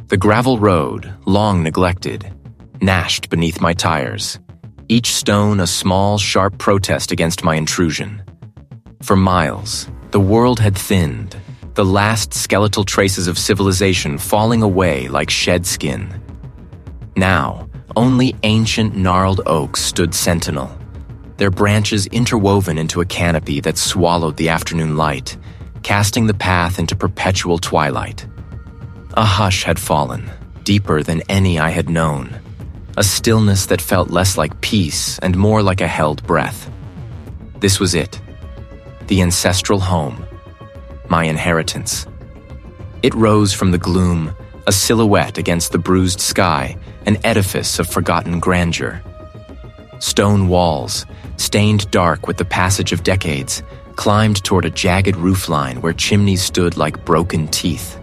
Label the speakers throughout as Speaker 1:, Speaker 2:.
Speaker 1: The gravel road, long neglected, gnashed beneath my tires, each stone a small, sharp protest against my intrusion. For miles, the world had thinned, the last skeletal traces of civilization falling away like shed skin. Now, only ancient gnarled oaks stood sentinel, their branches interwoven into a canopy that swallowed the afternoon light, casting the path into perpetual twilight. A hush had fallen, deeper than any I had known, a stillness that felt less like peace and more like a held breath. This was it, the ancestral home, my inheritance. It rose from the gloom, a silhouette against the bruised sky, an edifice of forgotten grandeur. Stone walls, stained dark with the passage of decades, climbed toward a jagged roofline where chimneys stood like broken teeth.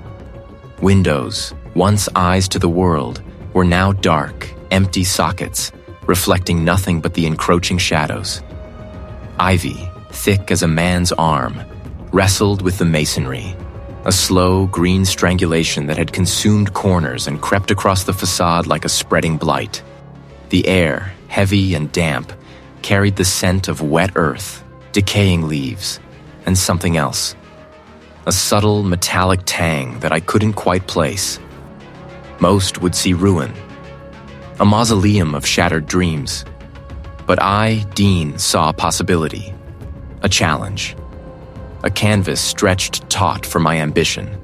Speaker 1: Windows, once eyes to the world, were now dark, empty sockets, reflecting nothing but the encroaching shadows. Ivy, thick as a man's arm, wrestled with the masonry, a slow green strangulation that had consumed corners and crept across the facade like a spreading blight. The air, heavy and damp, carried the scent of wet earth, decaying leaves, and something else. A subtle metallic tang that I couldn't quite place. Most would see ruin, a mausoleum of shattered dreams. But I, Dean, saw a possibility, a challenge, a canvas stretched taut for my ambition.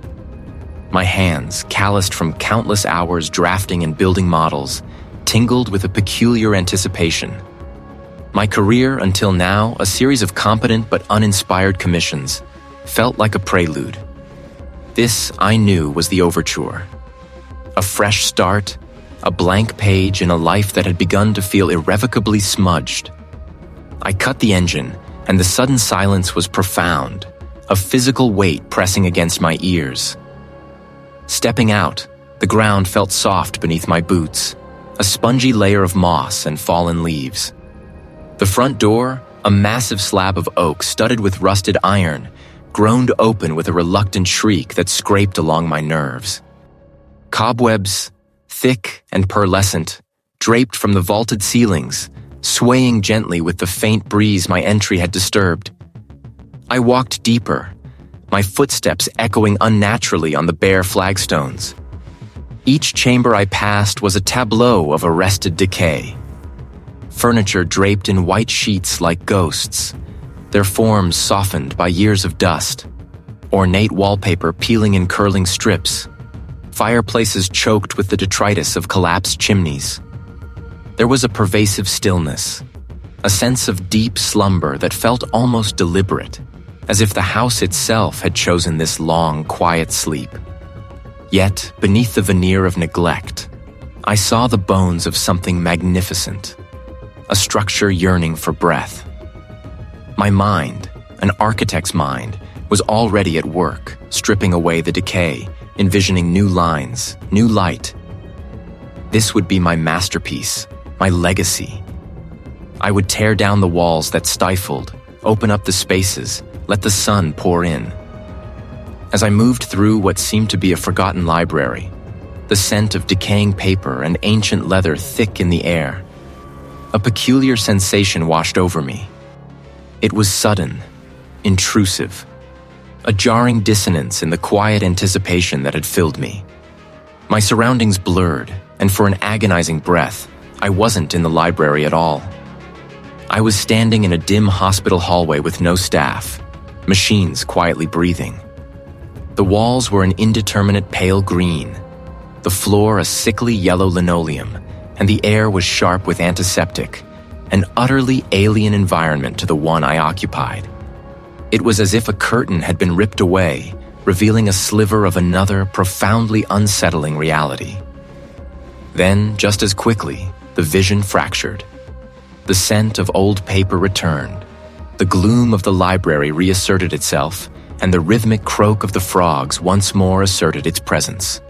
Speaker 1: My hands, calloused from countless hours drafting and building models, tingled with a peculiar anticipation. My career until now, a series of competent but uninspired commissions, felt like a prelude. This, I knew, was the overture. A fresh start, a blank page in a life that had begun to feel irrevocably smudged. I cut the engine, and the sudden silence was profound, a physical weight pressing against my ears. Stepping out, the ground felt soft beneath my boots, a spongy layer of moss and fallen leaves. The front door, a massive slab of oak studded with rusted iron, groaned open with a reluctant shriek that scraped along my nerves. Cobwebs, thick and pearlescent, draped from the vaulted ceilings, swaying gently with the faint breeze my entry had disturbed. I walked deeper, my footsteps echoing unnaturally on the bare flagstones. Each chamber I passed was a tableau of arrested decay. Furniture draped in white sheets like ghosts, their forms softened by years of dust. Ornate wallpaper peeling in curling strips. Fireplaces choked with the detritus of collapsed chimneys. There was a pervasive stillness, a sense of deep slumber that felt almost deliberate, as if the house itself had chosen this long, quiet sleep. Yet, beneath the veneer of neglect, I saw the bones of something magnificent, a structure yearning for breath. My mind, an architect's mind, was already at work, stripping away the decay, envisioning new lines, new light. This would be my masterpiece, my legacy. I would tear down the walls that stifled, open up the spaces, let the sun pour in. As I moved through what seemed to be a forgotten library, the scent of decaying paper and ancient leather thick in the air, a peculiar sensation washed over me. It was sudden, intrusive, a jarring dissonance in the quiet anticipation that had filled me. My surroundings blurred, and for an agonizing breath, I wasn't in the library at all. I was standing in a dim hospital hallway with no staff, machines quietly breathing. The walls were an indeterminate pale green, the floor a sickly yellow linoleum, and the air was sharp with antiseptic, an utterly alien environment to the one I occupied. It was as if a curtain had been ripped away, revealing a sliver of another profoundly unsettling reality. Then, just as quickly, the vision fractured. The scent of old paper returned. The gloom of the library reasserted itself, and the rhythmic croak of the frogs once more asserted its presence.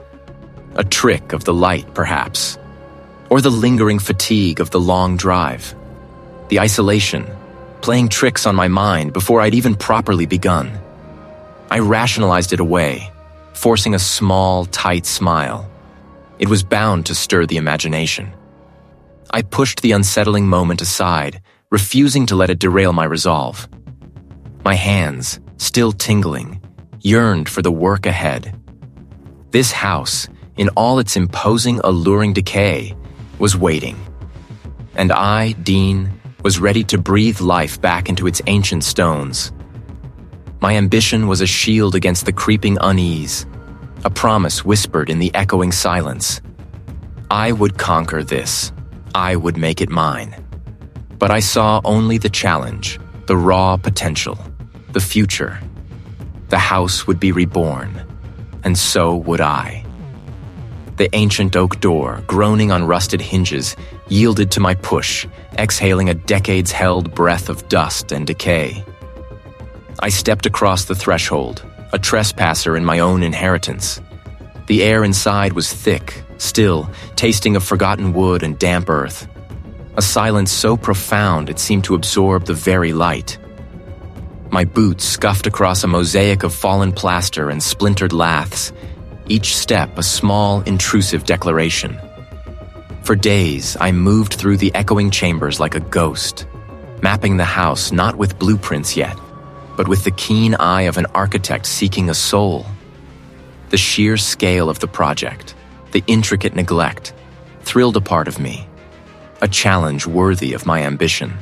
Speaker 1: A trick of the light, perhaps, or the lingering fatigue of the long drive. The isolation, playing tricks on my mind before I'd even properly begun. I rationalized it away, forcing a small, tight smile, It was bound to stir the imagination. I pushed the unsettling moment aside, refusing to let it derail my resolve. My hands, still tingling, yearned for the work ahead. This house, in all its imposing, alluring decay, was waiting. And I, Dean, was ready to breathe life back into its ancient stones. My ambition was a shield against the creeping unease, a promise whispered in the echoing silence. I would conquer this. I would make it mine. But I saw only the challenge, the raw potential, the future. The house would be reborn, and so would I. The ancient oak door, groaning on rusted hinges, yielded to my push, exhaling a decades-held breath of dust and decay. I stepped across the threshold, a trespasser in my own inheritance. The air inside was thick, still, tasting of forgotten wood and damp earth. A silence so profound it seemed to absorb the very light. My boots scuffed across a mosaic of fallen plaster and splintered laths, each step a small, intrusive declaration. For days, I moved through the echoing chambers like a ghost, mapping the house not with blueprints yet, but with the keen eye of an architect seeking a soul. The sheer scale of the project, the intricate neglect, thrilled a part of me, a challenge worthy of my ambition.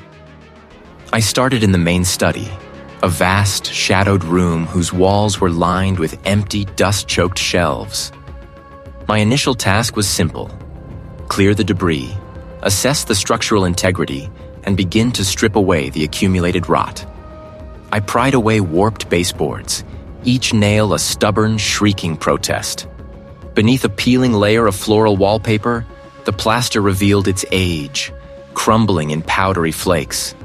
Speaker 1: I started in the main study, a vast, shadowed room whose walls were lined with empty, dust-choked shelves. My initial task was simple: clear the debris, assess the structural integrity, and begin to strip away the accumulated rot. I pried away warped baseboards, each nail a stubborn, shrieking protest. Beneath a peeling layer of floral wallpaper, the plaster revealed its age, crumbling in powdery flakes.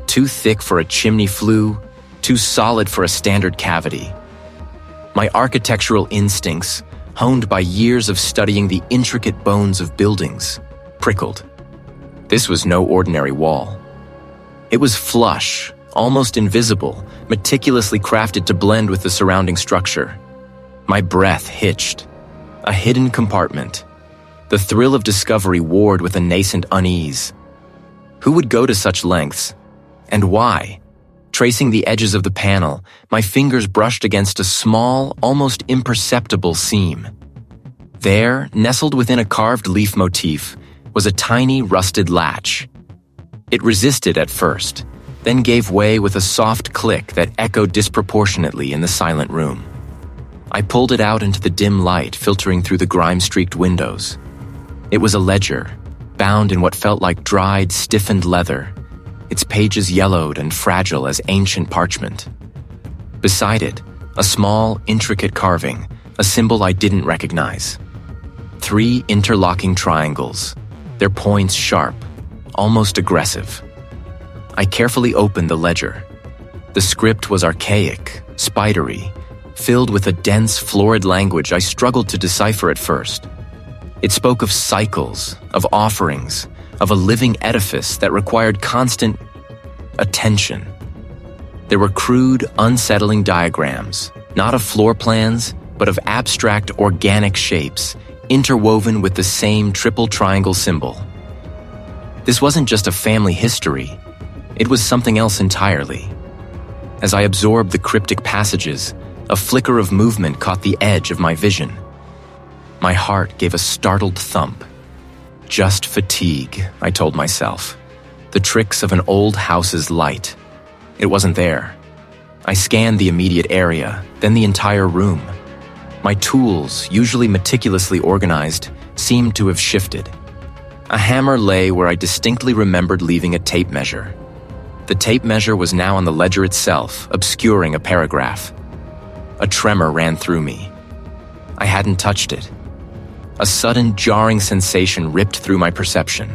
Speaker 1: Too thick for a chimney flue, too solid for a standard cavity. My architectural instincts, honed by years of studying the intricate bones of buildings, prickled. This was no ordinary wall. It was flush, almost invisible, meticulously crafted to blend with the surrounding structure. My breath hitched. A hidden compartment. The thrill of discovery warred with a nascent unease. Who would go to such lengths? And why? Tracing the edges of the panel, my fingers brushed against a small, almost imperceptible seam. There, nestled within a carved leaf motif, was a tiny rusted latch. It resisted at first, then gave way with a soft click that echoed disproportionately in the silent room. I pulled it out into the dim light filtering through the grime-streaked windows. It was a ledger, bound in what felt like dried, stiffened leather, its pages yellowed and fragile as ancient parchment. Beside it, a small, intricate carving, a symbol I didn't recognize. 3 interlocking triangles, their points sharp, almost aggressive. I carefully opened the ledger. The script was archaic, spidery, filled with a dense, florid language I struggled to decipher at first. It spoke of cycles, of offerings, of a living edifice that required constant attention. There were crude, unsettling diagrams, not of floor plans, but of abstract, organic shapes, interwoven with the same triple triangle symbol. This wasn't just a family history, it was something else entirely. As I absorbed the cryptic passages, a flicker of movement caught the edge of my vision. My heart gave a startled thump. Just fatigue, I told myself. The tricks of an old house's light. It wasn't there. I scanned the immediate area, then the entire room. My tools, usually meticulously organized, seemed to have shifted. A hammer lay where I distinctly remembered leaving a tape measure. The tape measure was now on the ledger itself, obscuring a paragraph. A tremor ran through me. I hadn't touched it. A sudden, jarring sensation ripped through my perception.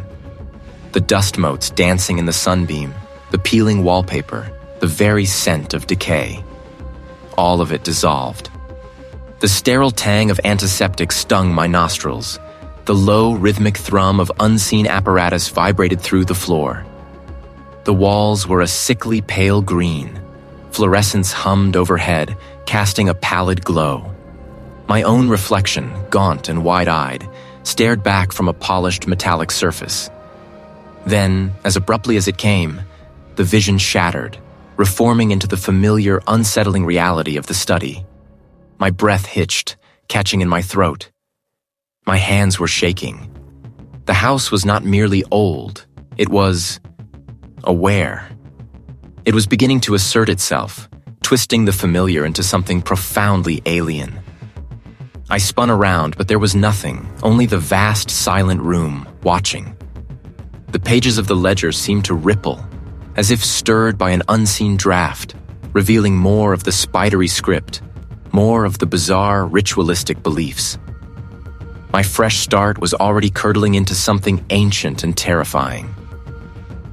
Speaker 1: The dust motes dancing in the sunbeam, the peeling wallpaper, the very scent of decay. All of it dissolved. The sterile tang of antiseptic stung my nostrils. The low, rhythmic thrum of unseen apparatus vibrated through the floor. The walls were a sickly pale green. Fluorescence hummed overhead, casting a pallid glow. My own reflection, gaunt and wide-eyed, stared back from a polished metallic surface. Then, as abruptly as it came, the vision shattered, reforming into the familiar, unsettling reality of the study. My breath hitched, catching in my throat. My hands were shaking. The house was not merely old, it was aware. It was beginning to assert itself, twisting the familiar into something profoundly alien. I spun around, but there was nothing, only the vast, silent room, watching. The pages of the ledger seemed to ripple, as if stirred by an unseen draft, revealing more of the spidery script, more of the bizarre, ritualistic beliefs. My fresh start was already curdling into something ancient and terrifying.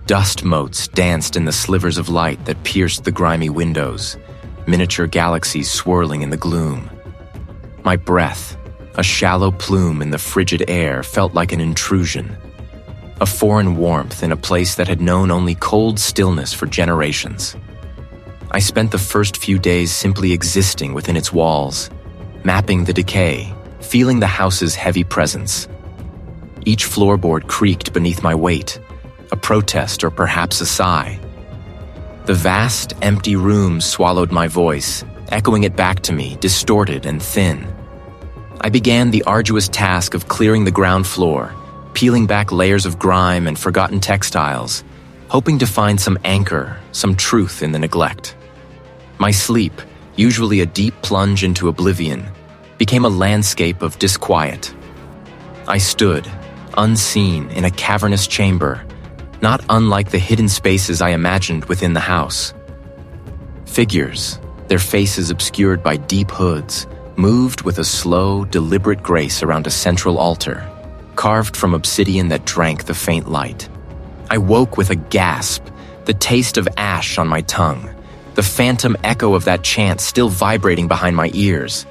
Speaker 1: Dust motes danced in the slivers of light that pierced the grimy windows, miniature galaxies swirling in the gloom. My breath, a shallow plume in the frigid air, felt like an intrusion, a foreign warmth in a place that had known only cold stillness for generations. I spent the first few days simply existing within its walls, mapping the decay, feeling the house's heavy presence. Each floorboard creaked beneath my weight, a protest or perhaps a sigh. The vast, empty room swallowed my voice, echoing it back to me, distorted and thin. I began the arduous task of clearing the ground floor, peeling back layers of grime and forgotten textiles, hoping to find some anchor, some truth in the neglect. My sleep, usually a deep plunge into oblivion, became a landscape of disquiet. I stood, unseen, in a cavernous chamber, not unlike the hidden spaces I imagined within the house. Figures, their faces obscured by deep hoods, moved with a slow, deliberate grace around a central altar, carved from obsidian that drank the faint light. I woke with a gasp, the taste of ash on my tongue, the phantom echo of that chant still vibrating behind my ears.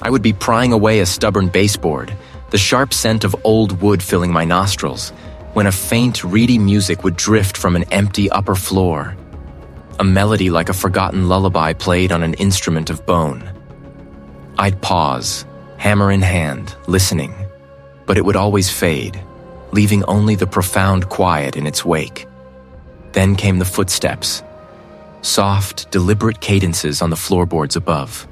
Speaker 1: I would be prying away a stubborn baseboard, the sharp scent of old wood filling my nostrils, when a faint, reedy music would drift from an empty upper floor. A melody like a forgotten lullaby played on an instrument of bone. I'd pause, hammer in hand, listening, but it would always fade, leaving only the profound quiet in its wake. Then came the footsteps, soft, deliberate cadences on the floorboards above,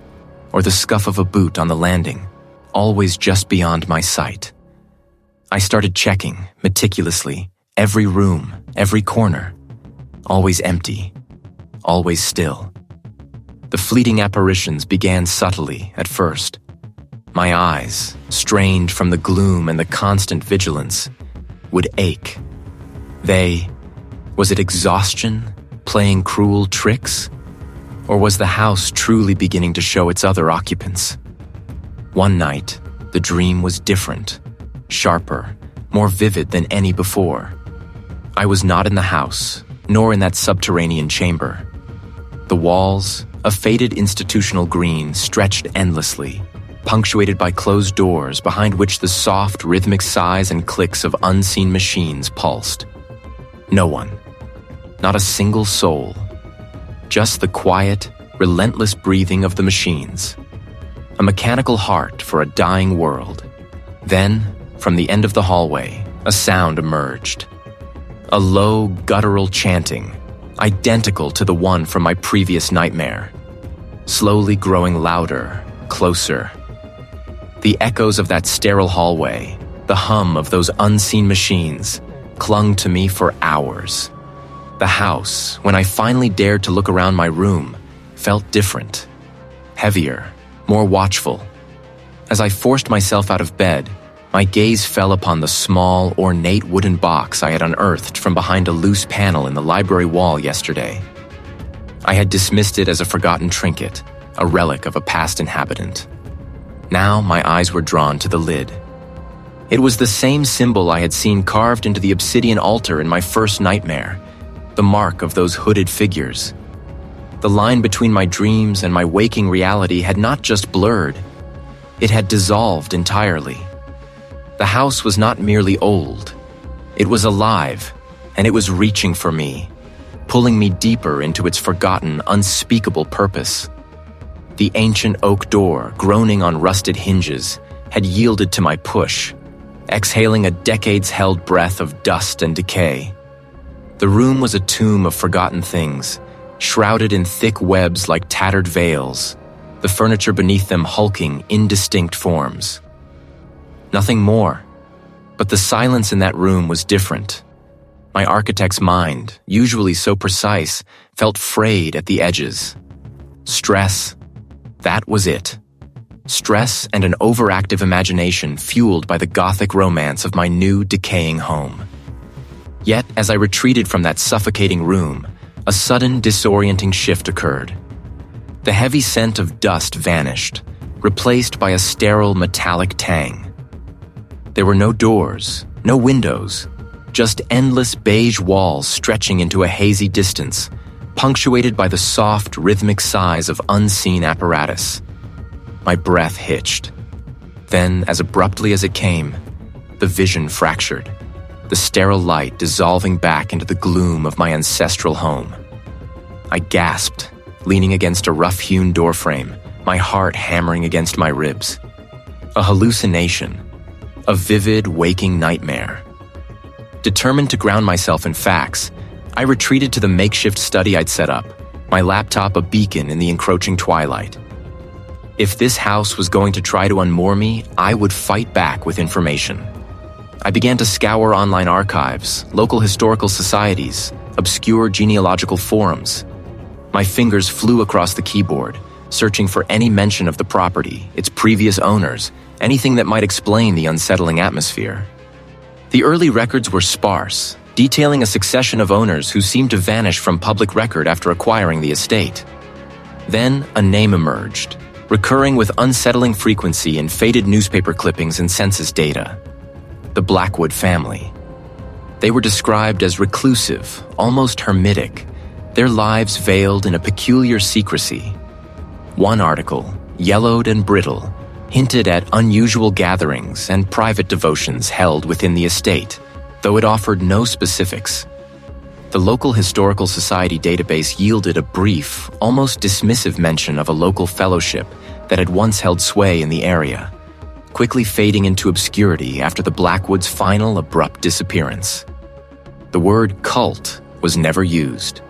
Speaker 1: or the scuff of a boot on the landing, always just beyond my sight. I started checking, meticulously, every room, every corner, always empty, always still. The fleeting apparitions began subtly at first. My eyes, strained from the gloom and the constant vigilance, would ache. Was it exhaustion, playing cruel tricks? Or was the house truly beginning to show its other occupants? One night, the dream was different, sharper, more vivid than any before. I was not in the house, nor in that subterranean chamber. The walls, a faded institutional green, stretched endlessly, punctuated by closed doors behind which the soft, rhythmic sighs and clicks of unseen machines pulsed. No one. Not a single soul. Just the quiet, relentless breathing of the machines. A mechanical heart for a dying world. Then, from the end of the hallway, a sound emerged. A low, guttural chanting, identical to the one from my previous nightmare. Slowly growing louder, closer. The echoes of that sterile hallway, the hum of those unseen machines, clung to me for hours. The house, when I finally dared to look around my room, felt different. Heavier, more watchful. As I forced myself out of bed, my gaze fell upon the small, ornate wooden box I had unearthed from behind a loose panel in the library wall yesterday. I had dismissed it as a forgotten trinket, a relic of a past inhabitant. Now my eyes were drawn to the lid. It was the same symbol I had seen carved into the obsidian altar in my first nightmare, the mark of those hooded figures. The line between my dreams and my waking reality had not just blurred, it had dissolved entirely. The house was not merely old, it was alive, and it was reaching for me, pulling me deeper into its forgotten, unspeakable purpose. The ancient oak door, groaning on rusted hinges, had yielded to my push, exhaling a decades-held breath of dust and decay. The room was a tomb of forgotten things, shrouded in thick webs like tattered veils, the furniture beneath them hulking, indistinct forms. Nothing more, but the silence in that room was different. My architect's mind, usually so precise, felt frayed at the edges. Stress, that was it. Stress and an overactive imagination fueled by the gothic romance of my new, decaying home. Yet, as I retreated from that suffocating room, a sudden, disorienting shift occurred. The heavy scent of dust vanished, replaced by a sterile, metallic tang. There were no doors, no windows, just endless beige walls stretching into a hazy distance, punctuated by the soft, rhythmic sighs of unseen apparatus. My breath hitched. Then, as abruptly as it came, the vision fractured, the sterile light dissolving back into the gloom of my ancestral home. I gasped, leaning against a rough-hewn doorframe, my heart hammering against my ribs. A hallucination, a vivid, waking nightmare. Determined to ground myself in facts, I retreated to the makeshift study I'd set up, my laptop a beacon in the encroaching twilight. If this house was going to try to unmoor me, I would fight back with information. I began to scour online archives, local historical societies, obscure genealogical forums. My fingers flew across the keyboard, searching for any mention of the property, its previous owners, anything that might explain the unsettling atmosphere. The early records were sparse, detailing a succession of owners who seemed to vanish from public record after acquiring the estate. Then a name emerged, recurring with unsettling frequency in faded newspaper clippings and census data: the Blackwood family. They were described as reclusive, almost hermitic, their lives veiled in a peculiar secrecy. One article, yellowed and brittle, hinted at unusual gatherings and private devotions held within the estate, though it offered no specifics. The local historical society database yielded a brief, almost dismissive mention of a local fellowship that had once held sway in the area, quickly fading into obscurity after the Blackwoods' final abrupt disappearance. The word cult was never used,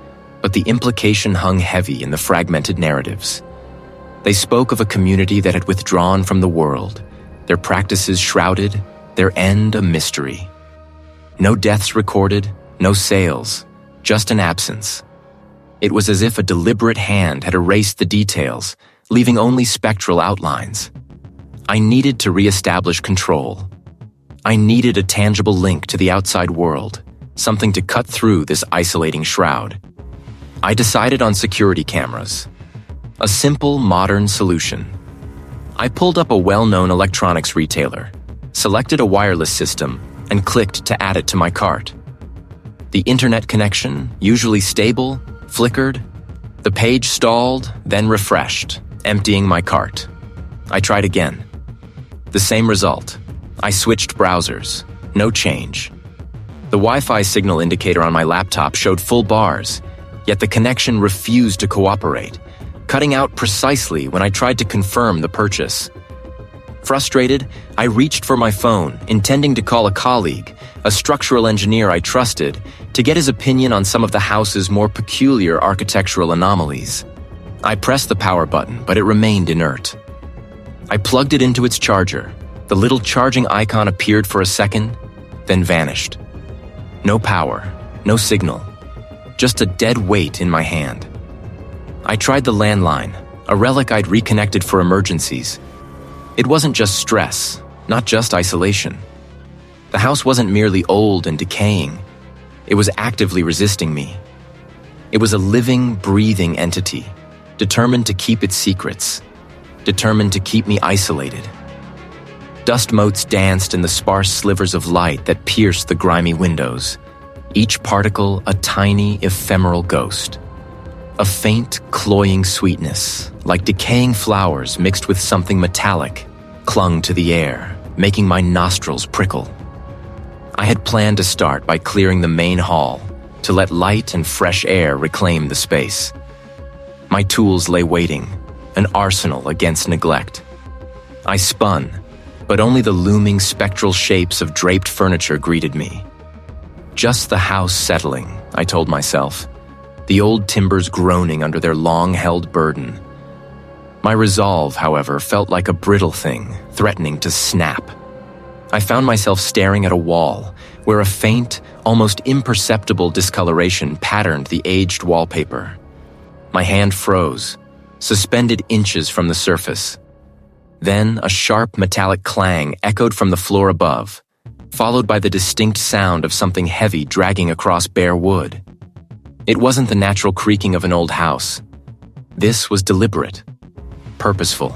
Speaker 1: but the implication hung heavy in the fragmented narratives. They spoke of a community that had withdrawn from the world, their practices shrouded, their end a mystery. No deaths recorded, no sales, just an absence. It was as if a deliberate hand had erased the details, leaving only spectral outlines. I needed to reestablish control. I needed a tangible link to the outside world, something to cut through this isolating shroud. I decided on security cameras. A simple, modern solution. I pulled up a well-known electronics retailer, selected a wireless system, and clicked to add it to my cart. The internet connection, usually stable, flickered. The page stalled, then refreshed, emptying my cart. I tried again. The same result. I switched browsers. No change. The Wi-Fi signal indicator on my laptop showed full bars, yet the connection refused to cooperate, cutting out precisely when I tried to confirm the purchase. Frustrated, I reached for my phone, intending to call a colleague, a structural engineer I trusted, to get his opinion on some of the house's more peculiar architectural anomalies. I pressed the power button, but it remained inert. I plugged it into its charger. The little charging icon appeared for a second, then vanished. No power, no signal, just a dead weight in my hand. I tried the landline, a relic I'd reconnected for emergencies. It wasn't just stress, not just isolation. The house wasn't merely old and decaying. It was actively resisting me. It was a living, breathing entity, determined to keep its secrets, determined to keep me isolated. Dust motes danced in the sparse slivers of light that pierced the grimy windows, each particle a tiny, ephemeral ghost. A faint, cloying sweetness, like decaying flowers mixed with something metallic, clung to the air, making my nostrils prickle. I had planned to start by clearing the main hall, to let light and fresh air reclaim the space. My tools lay waiting, an arsenal against neglect. I spun, but only the looming spectral shapes of draped furniture greeted me. Just the house settling, I told myself, the old timbers groaning under their long-held burden. My resolve, however, felt like a brittle thing, threatening to snap. I found myself staring at a wall, where a faint, almost imperceptible discoloration patterned the aged wallpaper. My hand froze, suspended inches from the surface. Then a sharp metallic clang echoed from the floor above, followed by the distinct sound of something heavy dragging across bare wood. It wasn't the natural creaking of an old house. This was deliberate, purposeful.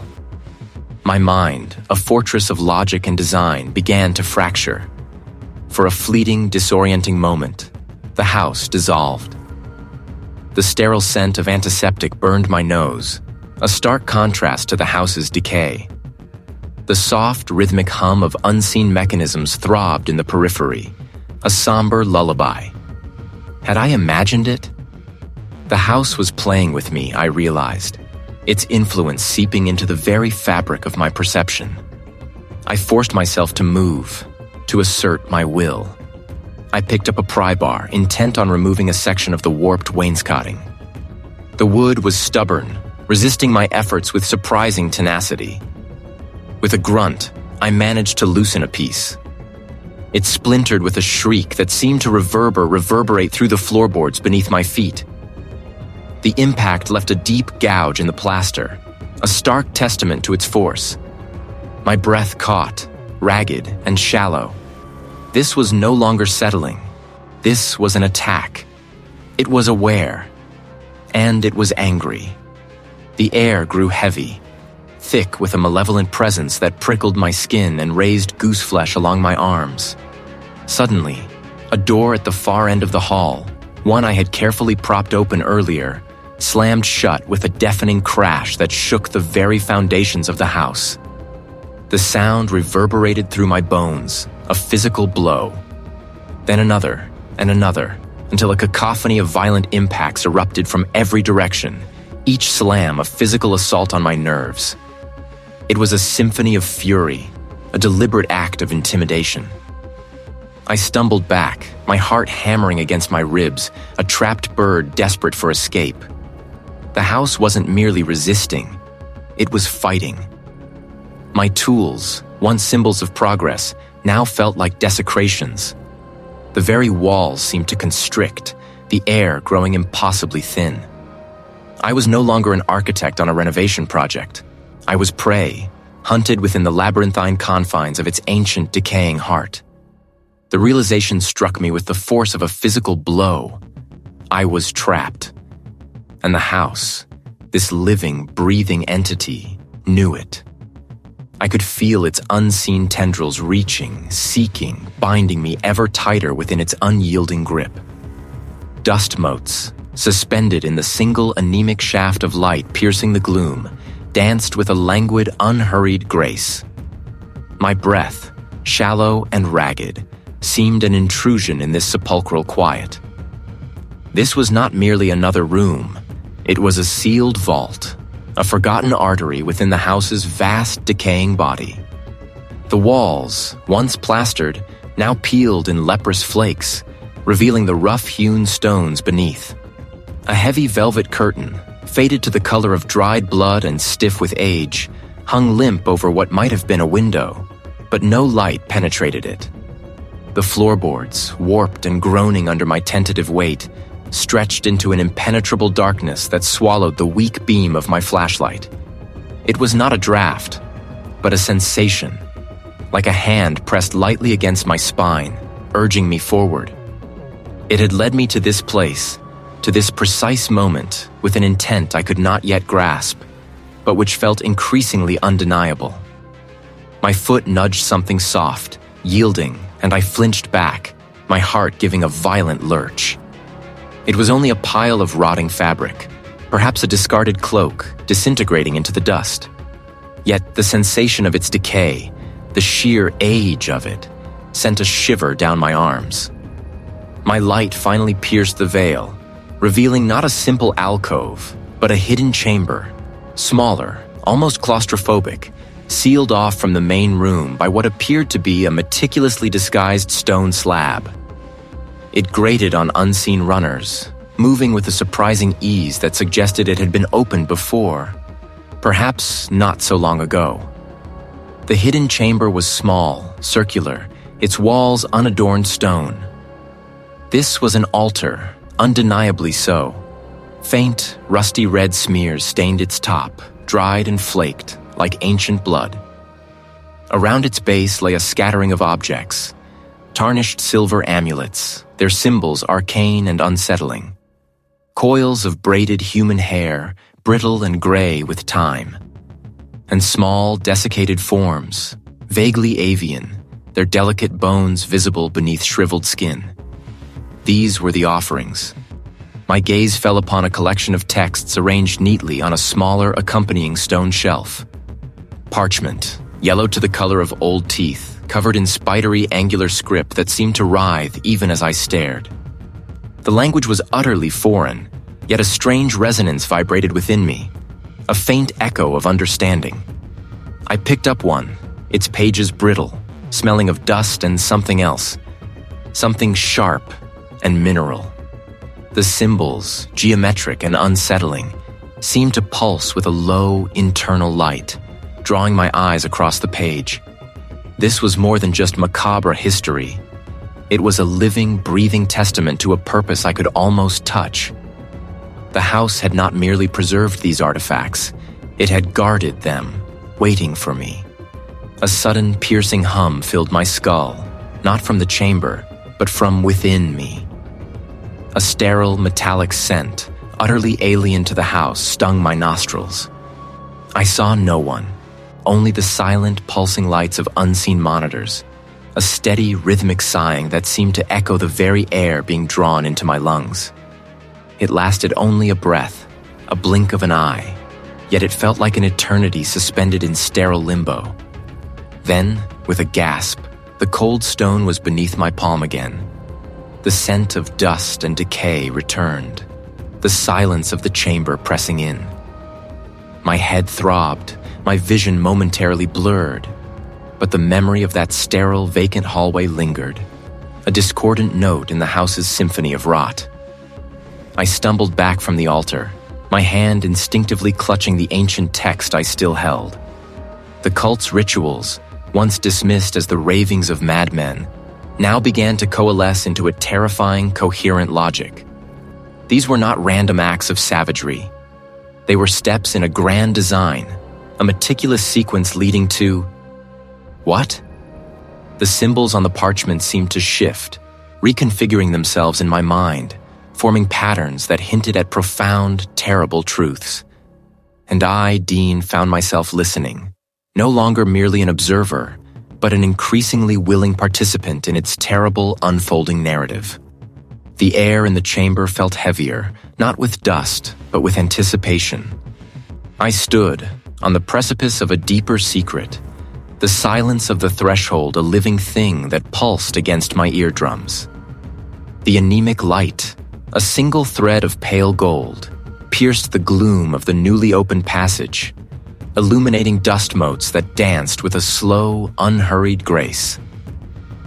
Speaker 1: My mind, a fortress of logic and design, began to fracture. For a fleeting, disorienting moment, the house dissolved. The sterile scent of antiseptic burned my nose, a stark contrast to the house's decay. The soft, rhythmic hum of unseen mechanisms throbbed in the periphery, a somber lullaby. Had I imagined it? The house was playing with me, I realized, its influence seeping into the very fabric of my perception. I forced myself to move, to assert my will. I picked up a pry bar, intent on removing a section of the warped wainscoting. The wood was stubborn, resisting my efforts with surprising tenacity. With a grunt, I managed to loosen a piece. It splintered with a shriek that seemed to reverberate through the floorboards beneath my feet. The impact left a deep gouge in the plaster, a stark testament to its force. My breath caught, ragged and shallow. This was no longer settling. This was an attack. It was aware. And it was angry. The air grew heavy, thick with a malevolent presence that prickled my skin and raised gooseflesh along my arms. Suddenly, a door at the far end of the hall, one I had carefully propped open earlier, slammed shut with a deafening crash that shook the very foundations of the house. The sound reverberated through my bones, a physical blow. Then another, and another, until a cacophony of violent impacts erupted from every direction, each slam a physical assault on my nerves. It was a symphony of fury, a deliberate act of intimidation. I stumbled back, my heart hammering against my ribs, a trapped bird desperate for escape. The house wasn't merely resisting, it was fighting. My tools, once symbols of progress, now felt like desecrations. The very walls seemed to constrict, the air growing impossibly thin. I was no longer an architect on a renovation project. I was prey, hunted within the labyrinthine confines of its ancient, decaying heart. The realization struck me with the force of a physical blow. I was trapped. And the house, this living, breathing entity, knew it. I could feel its unseen tendrils reaching, seeking, binding me ever tighter within its unyielding grip. Dust motes, suspended in the single anemic shaft of light piercing the gloom, danced with a languid, unhurried grace. My breath, shallow and ragged, seemed an intrusion in this sepulchral quiet. This was not merely another room. It was a sealed vault, a forgotten artery within the house's vast, decaying body. The walls, once plastered, now peeled in leprous flakes, revealing the rough-hewn stones beneath. A heavy velvet curtain, faded to the color of dried blood and stiff with age, hung limp over what might have been a window, but no light penetrated it. The floorboards, warped and groaning under my tentative weight, stretched into an impenetrable darkness that swallowed the weak beam of my flashlight. It was not a draft, but a sensation, like a hand pressed lightly against my spine, urging me forward. It had led me to this place, to this precise moment, with an intent I could not yet grasp, but which felt increasingly undeniable. My foot nudged something soft, yielding, and I flinched back, my heart giving a violent lurch. It was only a pile of rotting fabric, perhaps a discarded cloak, disintegrating into the dust. Yet the sensation of its decay, the sheer age of it, sent a shiver down my arms. My light finally pierced the veil, revealing not a simple alcove, but a hidden chamber, smaller, almost claustrophobic, sealed off from the main room by what appeared to be a meticulously disguised stone slab. It grated on unseen runners, moving with a surprising ease that suggested it had been opened before, perhaps not so long ago. The hidden chamber was small, circular, its walls unadorned stone. This was an altar, undeniably so. Faint, rusty red smears stained its top, dried and flaked, like ancient blood. Around its base lay a scattering of objects, tarnished silver amulets, their symbols arcane and unsettling. Coils of braided human hair, brittle and gray with time. And small, desiccated forms, vaguely avian, their delicate bones visible beneath shriveled skin. These were the offerings. My gaze fell upon a collection of texts arranged neatly on a smaller accompanying stone shelf. Parchment, yellow to the color of old teeth, covered in spidery angular script that seemed to writhe even as I stared. The language was utterly foreign, yet a strange resonance vibrated within me, a faint echo of understanding. I picked up one, its pages brittle, smelling of dust and something else, something sharp and mineral. The symbols, geometric and unsettling, seemed to pulse with a low internal light, drawing my eyes across the page. This was more than just macabre history. It was a living, breathing testament to a purpose I could almost touch. The house had not merely preserved these artifacts, it had guarded them, waiting for me. A sudden, piercing hum filled my skull, not from the chamber, but from within me. A sterile, metallic scent, utterly alien to the house, stung my nostrils. I saw no one, only the silent, pulsing lights of unseen monitors, a steady, rhythmic sighing that seemed to echo the very air being drawn into my lungs. It lasted only a breath, a blink of an eye, yet it felt like an eternity suspended in sterile limbo. Then, with a gasp, the cold stone was beneath my palm again. The scent of dust and decay returned, the silence of the chamber pressing in. My head throbbed, my vision momentarily blurred, but the memory of that sterile, vacant hallway lingered, a discordant note in the house's symphony of rot. I stumbled back from the altar, my hand instinctively clutching the ancient text I still held. The cult's rituals, once dismissed as the ravings of madmen, now began to coalesce into a terrifying, coherent logic. These were not random acts of savagery. They were steps in a grand design, a meticulous sequence leading to... What? The symbols on the parchment seemed to shift, reconfiguring themselves in my mind, forming patterns that hinted at profound, terrible truths. And I, Dean, found myself listening, no longer merely an observer, but an increasingly willing participant in its terrible, unfolding narrative. The air in the chamber felt heavier, not with dust, but with anticipation. I stood, on the precipice of a deeper secret, the silence of the threshold a living thing that pulsed against my eardrums. The anemic light, a single thread of pale gold, pierced the gloom of the newly opened passage, illuminating dust motes that danced with a slow, unhurried grace.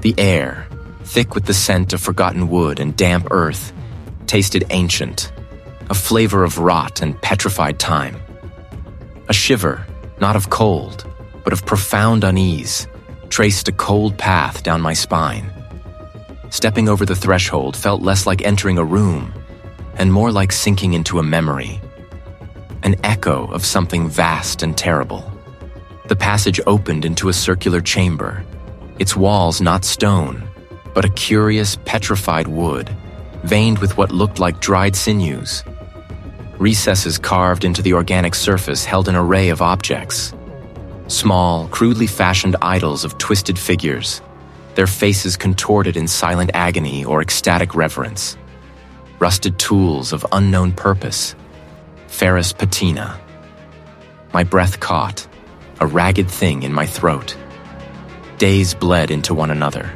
Speaker 1: The air, thick with the scent of forgotten wood and damp earth, tasted ancient, a flavor of rot and petrified time. A shiver, not of cold, but of profound unease, traced a cold path down my spine. Stepping over the threshold felt less like entering a room, and more like sinking into a memory. An echo of something vast and terrible. The passage opened into a circular chamber, its walls not stone, but a curious petrified wood, veined with what looked like dried sinews. Recesses carved into the organic surface held an array of objects. Small, crudely fashioned idols of twisted figures, their faces contorted in silent agony or ecstatic reverence. Rusted tools of unknown purpose, ferrous patina. My breath caught, a ragged thing in my throat. Days bled into one another,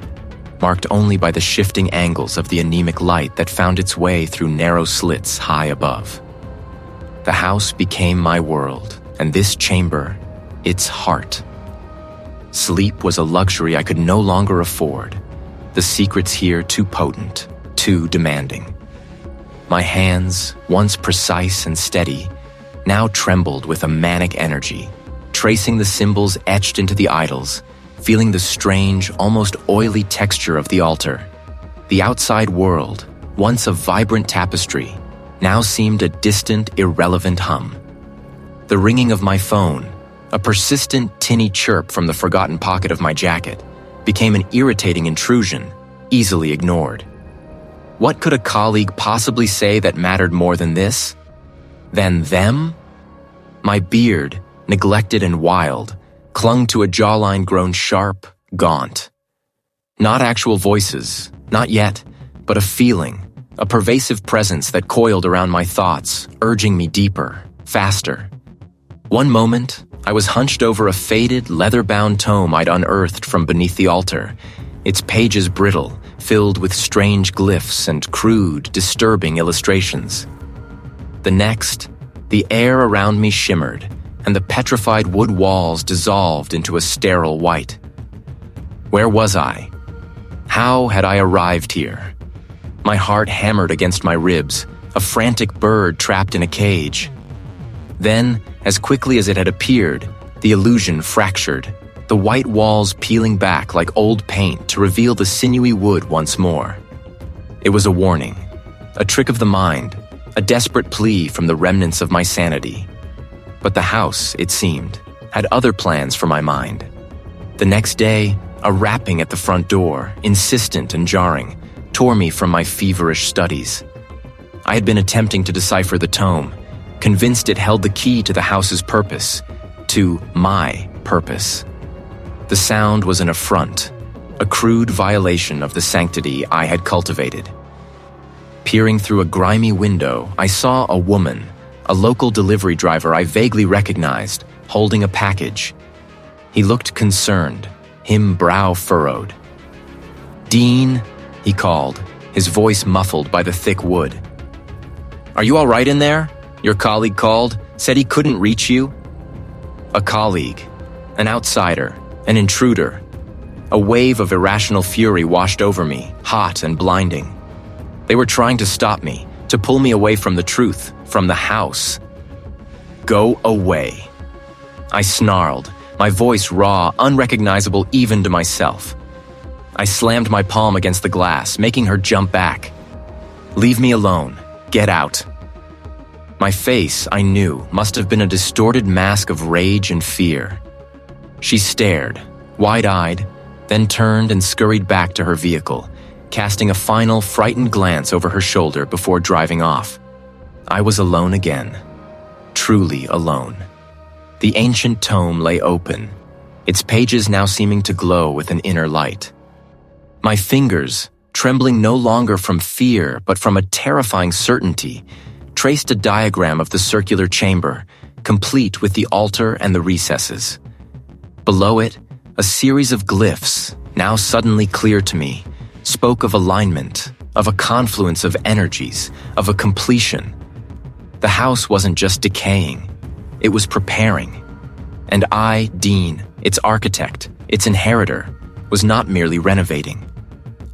Speaker 1: marked only by the shifting angles of the anemic light that found its way through narrow slits high above. The house became my world, and this chamber, its heart, Sleep was a luxury I could no longer afford. The secrets here too potent, too demanding. My hands, once precise and steady, now trembled with a manic energy, tracing the symbols etched into the idols, feeling the strange, almost oily texture of the altar. The outside world, once a vibrant tapestry, now seemed a distant, irrelevant hum. The ringing of my phone, a persistent, tinny chirp from the forgotten pocket of my jacket, became an irritating intrusion, easily ignored. What could a colleague possibly say that mattered more than this? Than them? My beard, neglected and wild, clung to a jawline grown sharp, gaunt. Not actual voices, not yet, but a feeling, a pervasive presence that coiled around my thoughts, urging me deeper, faster. One moment, I was hunched over a faded, leather-bound tome I'd unearthed from beneath the altar, its pages brittle, filled with strange glyphs and crude, disturbing illustrations. The next, the air around me shimmered, and the petrified wood walls dissolved into a sterile white. Where was I? How had I arrived here? My heart hammered against my ribs, a frantic bird trapped in a cage. Then, as quickly as it had appeared, the illusion fractured, the white walls peeling back like old paint to reveal the sinewy wood once more. It was a warning, a trick of the mind, a desperate plea from the remnants of my sanity. But the house, it seemed, had other plans for my mind. The next day, a rapping at the front door, insistent and jarring, tore me from my feverish studies. I had been attempting to decipher the tome, convinced it held the key to the house's purpose, to my purpose. The sound was an affront, a crude violation of the sanctity I had cultivated. Peering through a grimy window, I saw a woman, a local delivery driver I vaguely recognized, holding a package. He looked concerned, him brow furrowed. "Dean," he called, his voice muffled by the thick wood. "Are you all right in there?" Your colleague called, said he couldn't reach you. A colleague, an outsider, an intruder. A wave of irrational fury washed over me, hot and blinding. They were trying to stop me, to pull me away from the truth, from the house. Go away. I snarled, my voice raw, unrecognizable even to myself. I slammed my palm against the glass, making her jump back. Leave me alone. Get out. My face, I knew, must have been a distorted mask of rage and fear. She stared, wide-eyed, then turned and scurried back to her vehicle, casting a final, frightened glance over her shoulder before driving off. I was alone again. Truly alone. The ancient tome lay open, its pages now seeming to glow with an inner light. My fingers, trembling no longer from fear but from a terrifying certainty, traced a diagram of the circular chamber, complete with the altar and the recesses. Below it, a series of glyphs, now suddenly clear to me, spoke of alignment, of a confluence of energies, of a completion. The house wasn't just decaying, it was preparing. And I, Dean, its architect, its inheritor, was not merely renovating.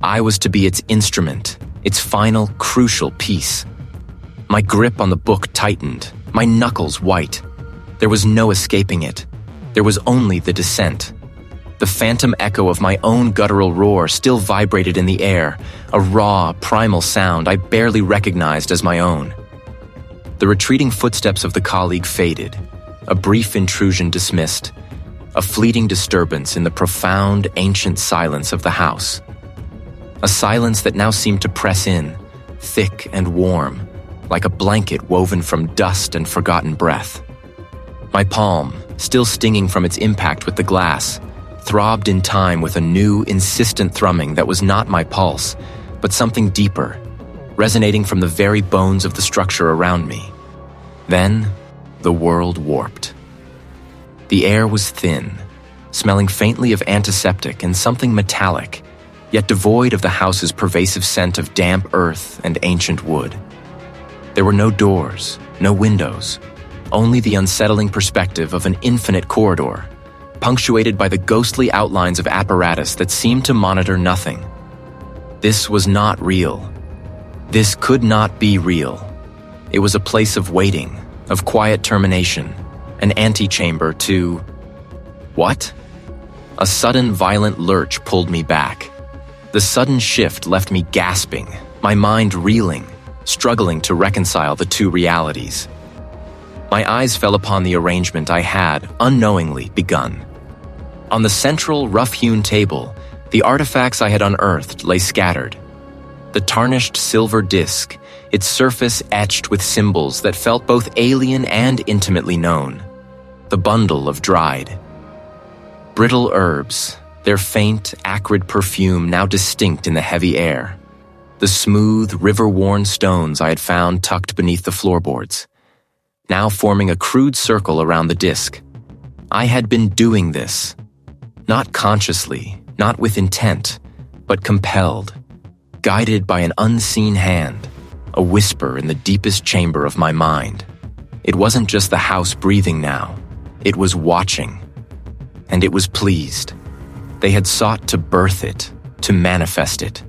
Speaker 1: I was to be its instrument, its final, crucial piece. My grip on the book tightened, my knuckles white. There was no escaping it. There was only the descent. The phantom echo of my own guttural roar still vibrated in the air, a raw, primal sound I barely recognized as my own. The retreating footsteps of the colleague faded, a brief intrusion dismissed, a fleeting disturbance in the profound, ancient silence of the house. A silence that now seemed to press in, thick and warm, like a blanket woven from dust and forgotten breath. My palm, still stinging from its impact with the glass, throbbed in time with a new, insistent thrumming that was not my pulse, but something deeper, resonating from the very bones of the structure around me. Then, the world warped. The air was thin, smelling faintly of antiseptic and something metallic, yet devoid of the house's pervasive scent of damp earth and ancient wood. There were no doors, no windows, only the unsettling perspective of an infinite corridor, punctuated by the ghostly outlines of apparatus that seemed to monitor nothing. This was not real. This could not be real. It was a place of waiting, of quiet termination, an antechamber to... What? A sudden violent lurch pulled me back. The sudden shift left me gasping, my mind reeling, struggling to reconcile the two realities. My eyes fell upon the arrangement I had, unknowingly, begun. On the central, rough-hewn table, the artifacts I had unearthed lay scattered. The tarnished silver disc, its surface etched with symbols that felt both alien and intimately known. The bundle of dried, brittle herbs, their faint, acrid perfume now distinct in the heavy air. The smooth, river-worn stones I had found tucked beneath the floorboards, now forming a crude circle around the disc. I had been doing this, not consciously, not with intent, but compelled, guided by an unseen hand, a whisper in the deepest chamber of my mind. It wasn't just the house breathing now, it was watching. And it was pleased. They had sought to birth it, to manifest it.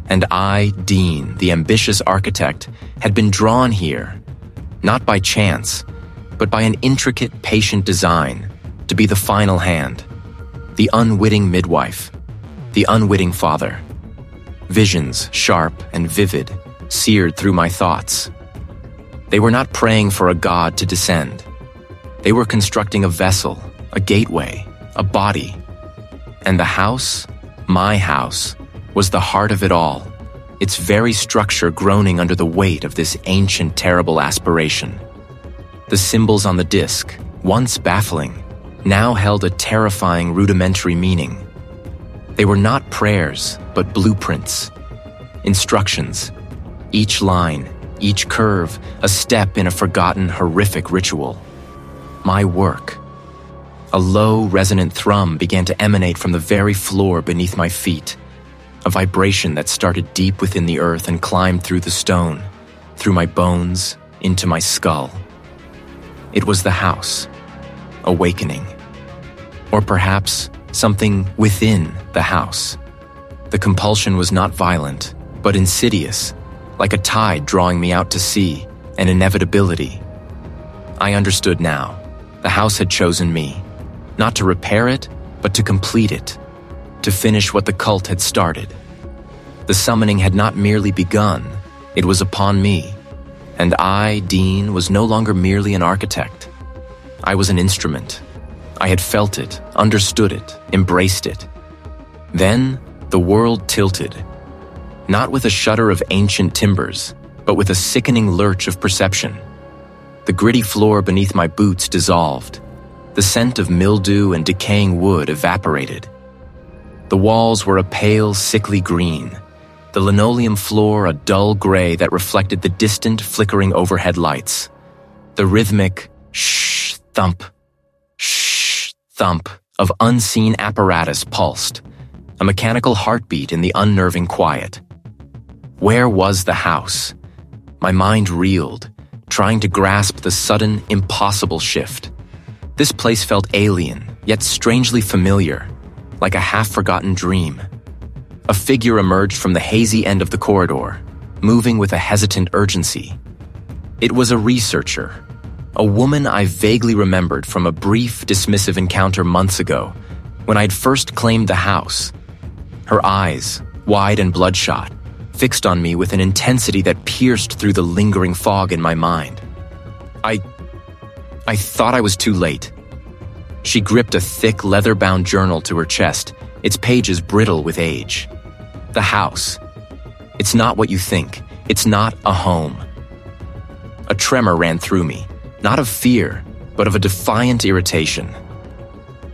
Speaker 1: And I, Dean, the ambitious architect, had been drawn here, not by chance, but by an intricate, patient design, to be the final hand, the unwitting midwife, the unwitting father. Visions, sharp and vivid, seared through my thoughts. They were not praying for a god to descend. They were constructing a vessel, a gateway, a body. And the house, my house, was the heart of it all, its very structure groaning under the weight of this ancient, terrible aspiration. The symbols on the disc, once baffling, now held a terrifying, rudimentary meaning. They were not prayers, but blueprints, instructions, each line, each curve, a step in a forgotten, horrific ritual. My work. A low, resonant thrum began to emanate from the very floor beneath my feet, a vibration that started deep within the earth and climbed through the stone, through my bones, into my skull. It was the house, awakening. Or perhaps something within the house. The compulsion was not violent, but insidious, like a tide drawing me out to sea, an inevitability. I understood now. The house had chosen me, not to repair it, but to complete it, to finish what the cult had started. The summoning had not merely begun, it was upon me, and I, Dean, was no longer merely an architect. I was an instrument. I had felt it, understood it, embraced it. Then, the world tilted, not with a shudder of ancient timbers, but with a sickening lurch of perception. The gritty floor beneath my boots dissolved. The scent of mildew and decaying wood evaporated. The walls were a pale, sickly green. The linoleum floor a dull gray that reflected the distant, flickering overhead lights. The rhythmic shh, thump of unseen apparatus pulsed, a mechanical heartbeat in the unnerving quiet. Where was the house? My mind reeled, trying to grasp the sudden, impossible shift. This place felt alien, yet strangely familiar, like a half-forgotten dream. A figure emerged from the hazy end of the corridor, moving with a hesitant urgency. It was a researcher, a woman I vaguely remembered from a brief, dismissive encounter months ago, when I'd first claimed the house. Her eyes, wide and bloodshot, fixed on me with an intensity that pierced through the lingering fog in my mind. I thought I was too late. She gripped a thick, leather-bound journal to her chest, its pages brittle with age. The house. It's not what you think. It's not a home. A tremor ran through me, not of fear, but of a defiant irritation.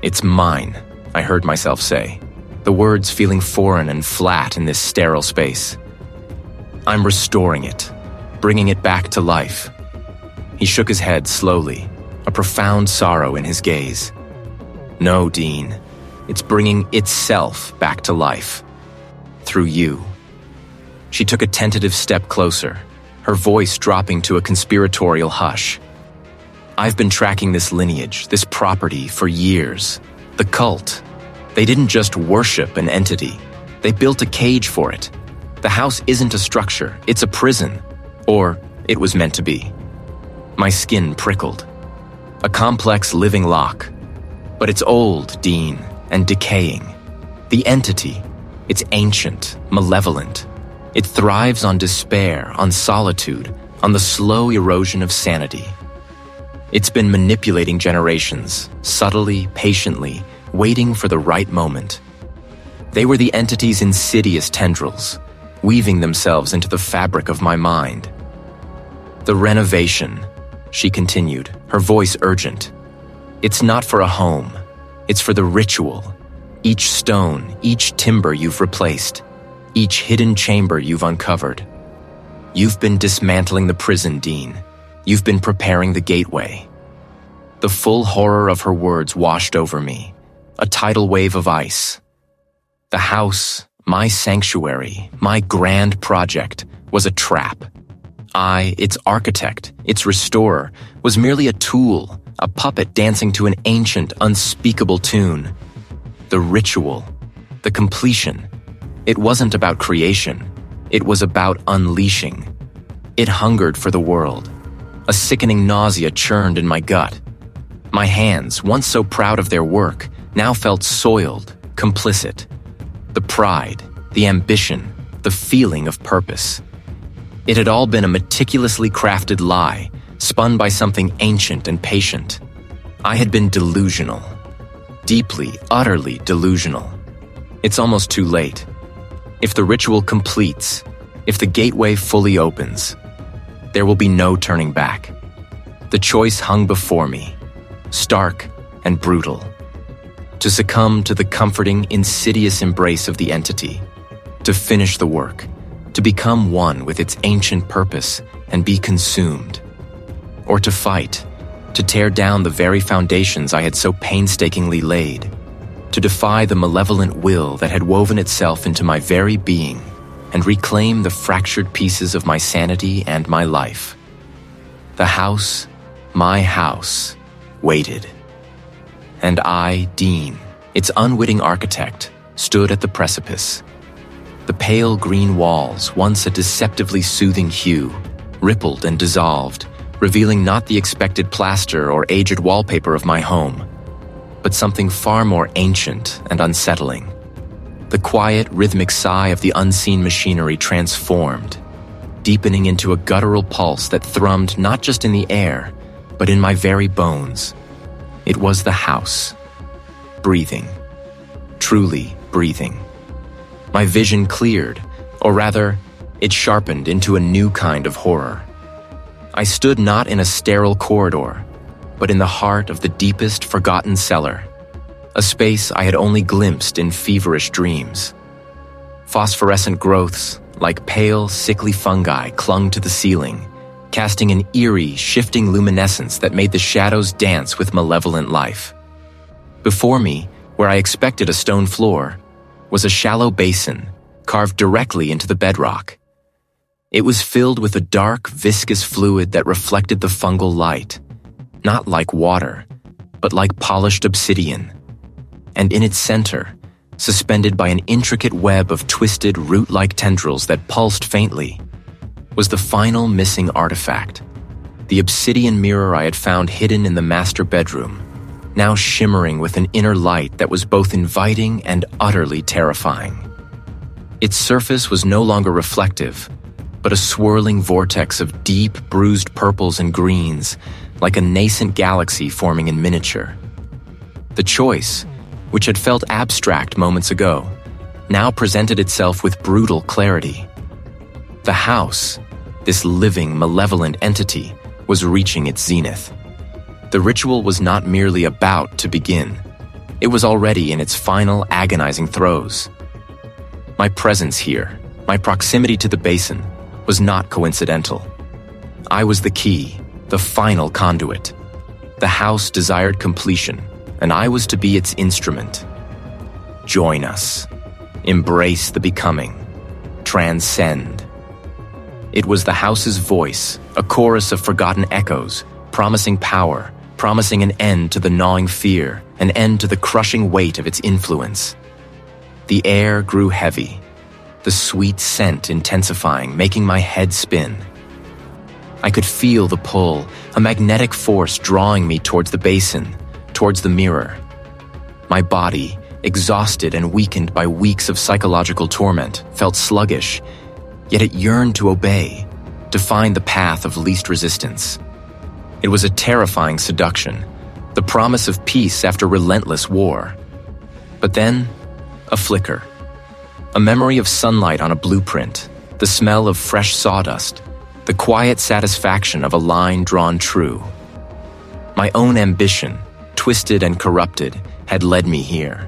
Speaker 1: It's mine, I heard myself say, the words feeling foreign and flat in this sterile space. I'm restoring it, bringing it back to life. He shook his head slowly, a profound sorrow in his gaze. No, Dean, it's bringing itself back to life. Through you. She took a tentative step closer, her voice dropping to a conspiratorial hush. I've been tracking this lineage, this property, for years. The cult. They didn't just worship an entity. They built a cage for it. The house isn't a structure, it's a prison. Or it was meant to be. My skin prickled. A complex living lock. But it's old, Dean, and decaying. The entity, it's ancient, malevolent. It thrives on despair, on solitude, on the slow erosion of sanity. It's been manipulating generations, subtly, patiently, waiting for the right moment. They were the entity's insidious tendrils, weaving themselves into the fabric of my mind. The renovation, she continued, her voice urgent. It's not for a home, it's for the ritual. Each stone, each timber you've replaced, each hidden chamber you've uncovered. You've been dismantling the prison, Dean. You've been preparing the gateway. The full horror of her words washed over me, a tidal wave of ice. The house, my sanctuary, my grand project, was a trap. I, its architect, its restorer, was merely a tool, a puppet dancing to an ancient, unspeakable tune. The ritual, the completion. It wasn't about creation. It was about unleashing. It hungered for the world. A sickening nausea churned in my gut. My hands, once so proud of their work, now felt soiled, complicit. The pride, the ambition, the feeling of purpose. It had all been a meticulously crafted lie, spun by something ancient and patient. I had been delusional. Deeply, utterly delusional. It's almost too late. If the ritual completes, if the gateway fully opens, there will be no turning back. The choice hung before me, stark and brutal. To succumb to the comforting, insidious embrace of the entity, to finish the work, to become one with its ancient purpose and be consumed, or to fight, to tear down the very foundations I had so painstakingly laid, to defy the malevolent will that had woven itself into my very being and reclaim the fractured pieces of my sanity and my life. The house, my house, waited. And I, Dean, its unwitting architect, stood at the precipice. The pale green walls, once a deceptively soothing hue, rippled and dissolved, revealing not the expected plaster or aged wallpaper of my home, but something far more ancient and unsettling. The quiet, rhythmic sigh of the unseen machinery transformed, deepening into a guttural pulse that thrummed not just in the air, but in my very bones. It was the house, breathing, truly breathing. My vision cleared, or rather, it sharpened into a new kind of horror. I stood not in a sterile corridor, but in the heart of the deepest forgotten cellar, a space I had only glimpsed in feverish dreams. Phosphorescent growths, like pale, sickly fungi, clung to the ceiling, casting an eerie, shifting luminescence that made the shadows dance with malevolent life. Before me, where I expected a stone floor, was a shallow basin carved directly into the bedrock. It was filled with a dark, viscous fluid that reflected the fungal light, not like water, but like polished obsidian. And in its center, suspended by an intricate web of twisted, root-like tendrils that pulsed faintly, was the final missing artifact, the obsidian mirror I had found hidden in the master bedroom, now shimmering with an inner light that was both inviting and utterly terrifying. Its surface was no longer reflective, but a swirling vortex of deep, bruised purples and greens, like a nascent galaxy forming in miniature. The choice, which had felt abstract moments ago, now presented itself with brutal clarity. The house, this living, malevolent entity, was reaching its zenith. The ritual was not merely about to begin. It was already in its final, agonizing throes. My presence here, my proximity to the basin, was not coincidental. I was the key, the final conduit. The house desired completion, and I was to be its instrument. Join us. Embrace the becoming. Transcend. It was the house's voice, a chorus of forgotten echoes, promising power, promising an end to the gnawing fear, an end to the crushing weight of its influence. The air grew heavy, the sweet scent intensifying, making my head spin. I could feel the pull, a magnetic force drawing me towards the basin, towards the mirror. My body, exhausted and weakened by weeks of psychological torment, felt sluggish, yet it yearned to obey, to find the path of least resistance. It was a terrifying seduction, the promise of peace after relentless war. But then, a flicker. A memory of sunlight on a blueprint, the smell of fresh sawdust, the quiet satisfaction of a line drawn true. My own ambition, twisted and corrupted, had led me here.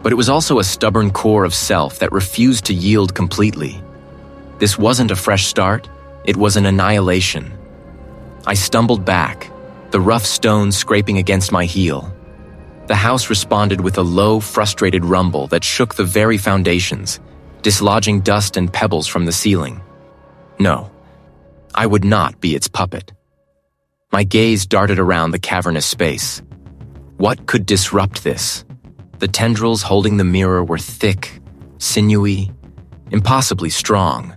Speaker 1: But it was also a stubborn core of self that refused to yield completely. This wasn't a fresh start, it was an annihilation. I stumbled back, the rough stones scraping against my heel. The house responded with a low, frustrated rumble that shook the very foundations, dislodging dust and pebbles from the ceiling. No, I would not be its puppet. My gaze darted around the cavernous space. What could disrupt this? The tendrils holding the mirror were thick, sinewy, impossibly strong.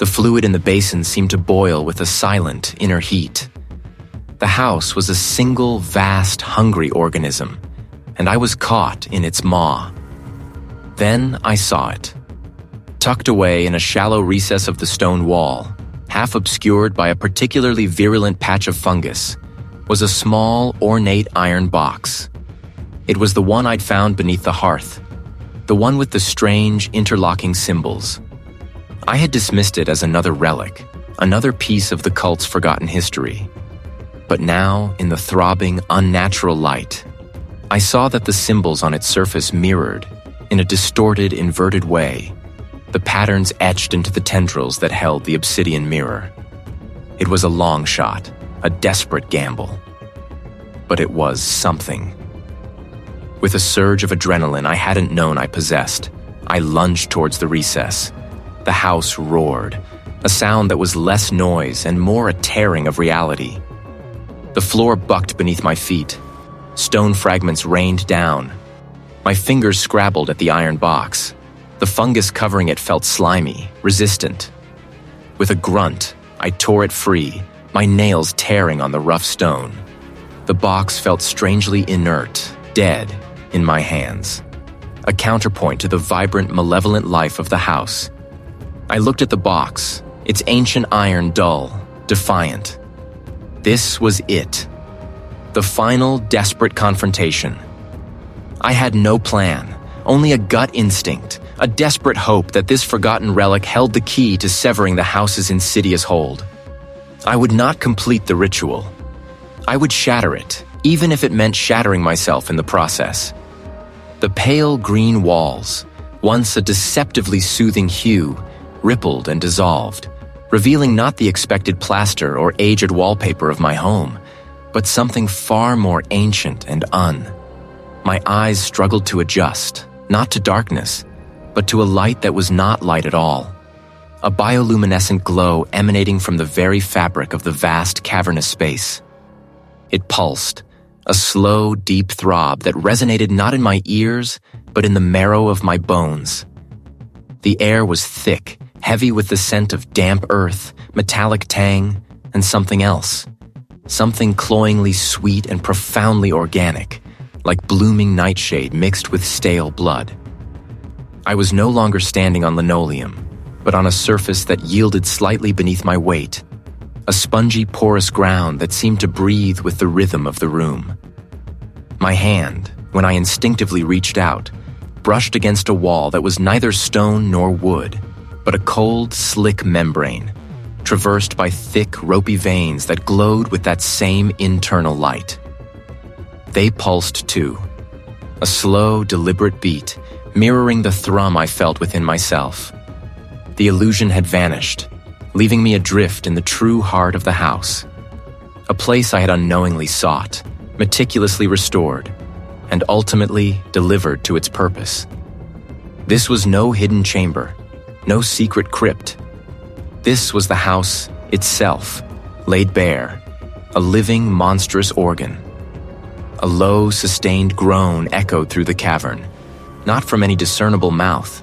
Speaker 1: The fluid in the basin seemed to boil with a silent inner heat. The house was a single, vast, hungry organism, and I was caught in its maw. Then I saw it. Tucked away in a shallow recess of the stone wall, half obscured by a particularly virulent patch of fungus, was a small, ornate iron box. It was the one I'd found beneath the hearth, the one with the strange, interlocking symbols. I had dismissed it as another relic, another piece of the cult's forgotten history. But now, in the throbbing, unnatural light, I saw that the symbols on its surface mirrored, in a distorted, inverted way, the patterns etched into the tendrils that held the obsidian mirror. It was a long shot, a desperate gamble. But it was something. With a surge of adrenaline I hadn't known I possessed, I lunged towards the recess. The house roared, a sound that was less noise and more a tearing of reality. The floor bucked beneath my feet. Stone fragments rained down. My fingers scrabbled at the iron box. The fungus covering it felt slimy, resistant. With a grunt, I tore it free, my nails tearing on the rough stone. The box felt strangely inert, dead, in my hands. A counterpoint to the vibrant, malevolent life of the house. I looked at the box, its ancient iron dull, defiant. This was it. The final, desperate confrontation. I had no plan, only a gut instinct, a desperate hope that this forgotten relic held the key to severing the house's insidious hold. I would not complete the ritual. I would shatter it, even if it meant shattering myself in the process. The pale green walls, once a deceptively soothing hue, rippled and dissolved, revealing not the expected plaster or aged wallpaper of my home, but something far more ancient and My eyes struggled to adjust, not to darkness, but to a light that was not light at all. A bioluminescent glow emanating from the very fabric of the vast cavernous space. It pulsed, a slow, deep throb that resonated not in my ears, but in the marrow of my bones. The air was thick, heavy with the scent of damp earth, metallic tang, and something else. Something cloyingly sweet and profoundly organic, like blooming nightshade mixed with stale blood. I was no longer standing on linoleum, but on a surface that yielded slightly beneath my weight, a spongy, porous ground that seemed to breathe with the rhythm of the room. My hand, when I instinctively reached out, brushed against a wall that was neither stone nor wood, but a cold, slick membrane, traversed by thick, ropey veins that glowed with that same internal light. They pulsed too, a slow, deliberate beat, mirroring the thrum I felt within myself. The illusion had vanished, leaving me adrift in the true heart of the house, a place I had unknowingly sought, meticulously restored, and ultimately delivered to its purpose. This was no hidden chamber, no secret crypt. This was the house itself, laid bare, a living, monstrous organ. A low, sustained groan echoed through the cavern, not from any discernible mouth,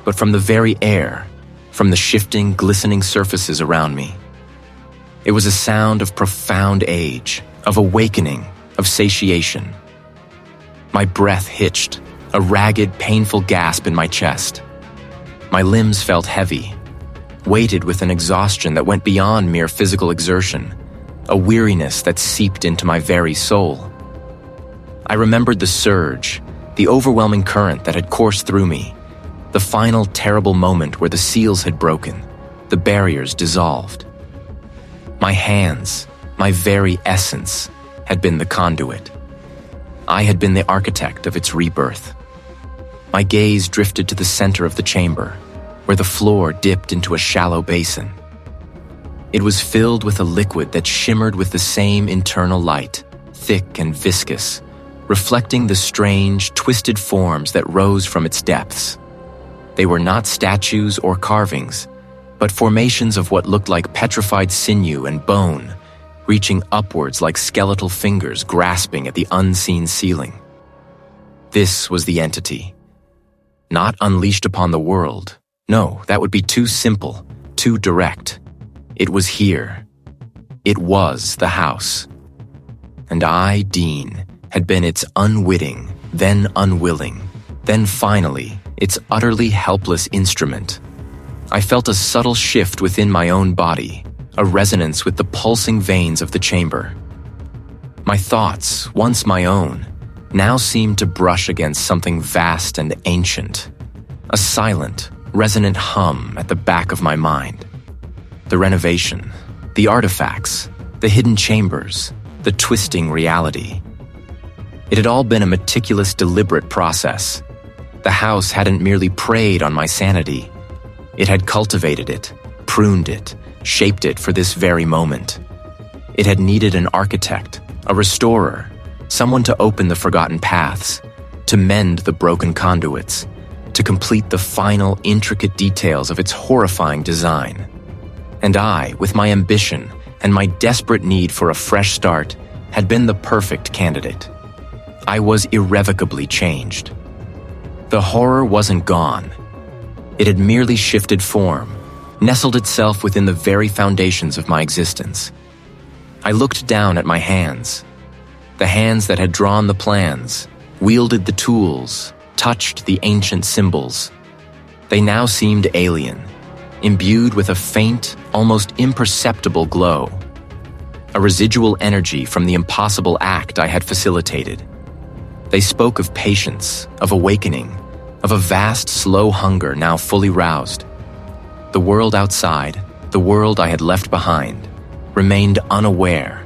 Speaker 1: but from the very air, from the shifting, glistening surfaces around me. It was a sound of profound age, of awakening, of satiation. My breath hitched, a ragged, painful gasp in my chest. My limbs felt heavy, weighted with an exhaustion that went beyond mere physical exertion, a weariness that seeped into my very soul. I remembered the surge, the overwhelming current that had coursed through me, the final terrible moment where the seals had broken, the barriers dissolved. My hands, my very essence, had been the conduit. I had been the architect of its rebirth. My gaze drifted to the center of the chamber, where the floor dipped into a shallow basin. It was filled with a liquid that shimmered with the same internal light, thick and viscous, reflecting the strange, twisted forms that rose from its depths. They were not statues or carvings, but formations of what looked like petrified sinew and bone, reaching upwards like skeletal fingers grasping at the unseen ceiling. This was the entity. Not unleashed upon the world. No, that would be too simple, too direct. It was here. It was the house. And I, Dean, had been its unwitting, then unwilling, then finally, its utterly helpless instrument. I felt a subtle shift within my own body, a resonance with the pulsing veins of the chamber. My thoughts, once my own, now seemed to brush against something vast and ancient, a silent, resonant hum at the back of my mind. The renovation, the artifacts, the hidden chambers, the twisting reality. It had all been a meticulous, deliberate process. The house hadn't merely preyed on my sanity. It had cultivated it, pruned it, shaped it for this very moment. It had needed an architect, a restorer, someone to open the forgotten paths, to mend the broken conduits, to complete the final, intricate details of its horrifying design. And I, with my ambition and my desperate need for a fresh start, had been the perfect candidate. I was irrevocably changed. The horror wasn't gone. It had merely shifted form, nestled itself within the very foundations of my existence. I looked down at my hands, the hands that had drawn the plans, wielded the tools, touched the ancient symbols. They now seemed alien, imbued with a faint, almost imperceptible glow, a residual energy from the impossible act I had facilitated. They spoke of patience, of awakening, of a vast, slow hunger now fully roused. The world outside, the world I had left behind, remained unaware,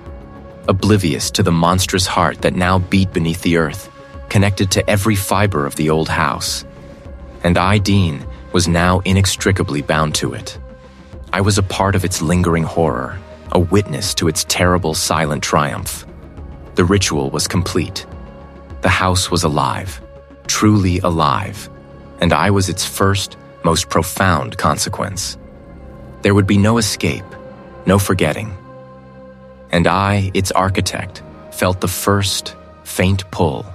Speaker 1: oblivious to the monstrous heart that now beat beneath the earth, connected to every fiber of the old house. And I, Dean, was now inextricably bound to it. I was a part of its lingering horror, a witness to its terrible, silent triumph. The ritual was complete. The house was alive, truly alive, and I was its first, most profound consequence. There would be no escape, no forgetting. And I, its architect, felt the first, faint pull,